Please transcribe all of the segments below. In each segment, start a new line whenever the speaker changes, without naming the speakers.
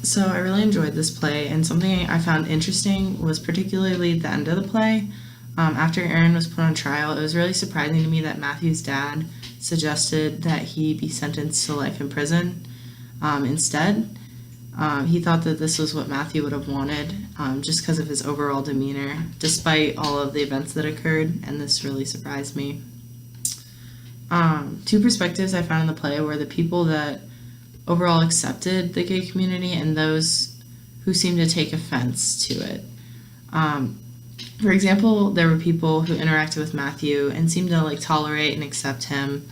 So I really enjoyed this play, and something I found interesting was particularly the end of the play. After Aaron was put on trial, it was really surprising to me that Matthew's dad suggested that he be sentenced to life in prison instead. He thought that this was what Matthew would have wanted, just because of his overall demeanor, despite all of the events that occurred, and this really surprised me. Two perspectives I found in the play were the people that overall accepted the gay community and those who seemed to take offense to it. For example, there were people who interacted with Matthew and seemed to tolerate and accept him,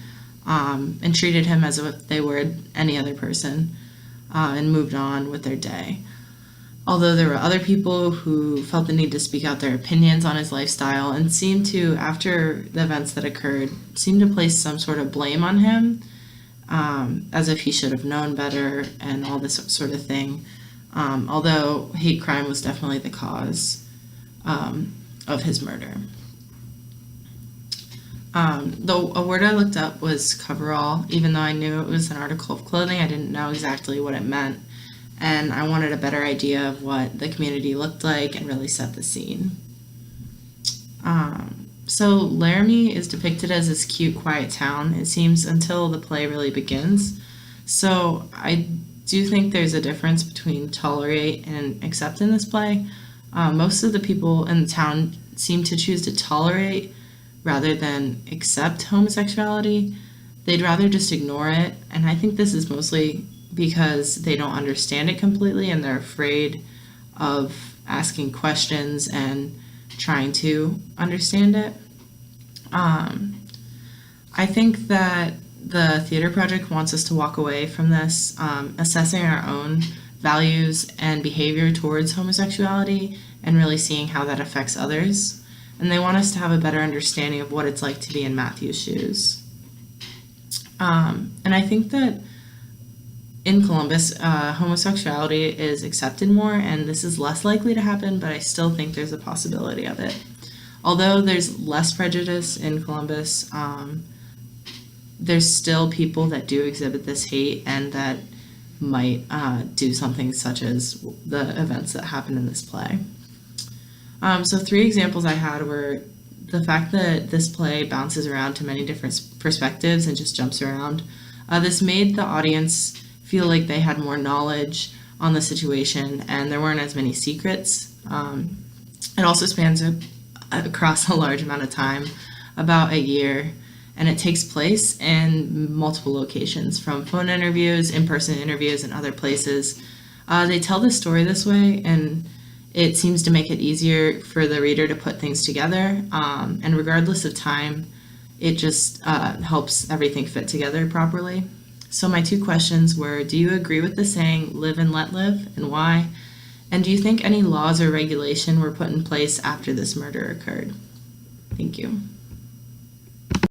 and treated him as if they were any other person, and moved on with their day. Although there were other people who felt the need to speak out their opinions on his lifestyle and seemed to, after the events that occurred, seemed to place some sort of blame on him, as if he should have known better and all this sort of thing. Although hate crime was definitely the cause of his murder. A word I looked up was coverall. Even though I knew it was an article of clothing, I didn't know exactly what it meant, and I wanted a better idea of what the community looked like and really set the scene. So Laramie is depicted as this cute, quiet town, it seems, until the play really begins. So I do think there's a difference between tolerate and accept in this play. Most of the people in the town seem to choose to tolerate rather than accept homosexuality. They'd rather just ignore it, and I think this is mostly because they don't understand it completely and they're afraid of asking questions and trying to understand it. I think that the theater project wants us to walk away from this, assessing our own values and behavior towards homosexuality and really seeing how that affects others. And they want us to have a better understanding of what it's like to be in Matthew's shoes. And I think that in Columbus, homosexuality is accepted more, and this is less likely to happen, but I still think there's a possibility of it. Although there's less prejudice in Columbus, there's still people that do exhibit this hate and that might do something such as the events that happened in this play. So 3 examples I had were the fact that this play bounces around to many different perspectives and just jumps around. This made the audience feel like they had more knowledge on the situation and there weren't as many secrets. It also spans across a large amount of time, about a year, and it takes place in multiple locations, from phone interviews, in-person interviews, and other places. They tell the story this way, and it seems to make it easier for the reader to put things together, and regardless of time, it just helps everything fit together properly. So my 2 questions were, do you agree with the saying, live and let live, and why? And do you think any laws or regulation were put in place after this murder occurred? Thank you.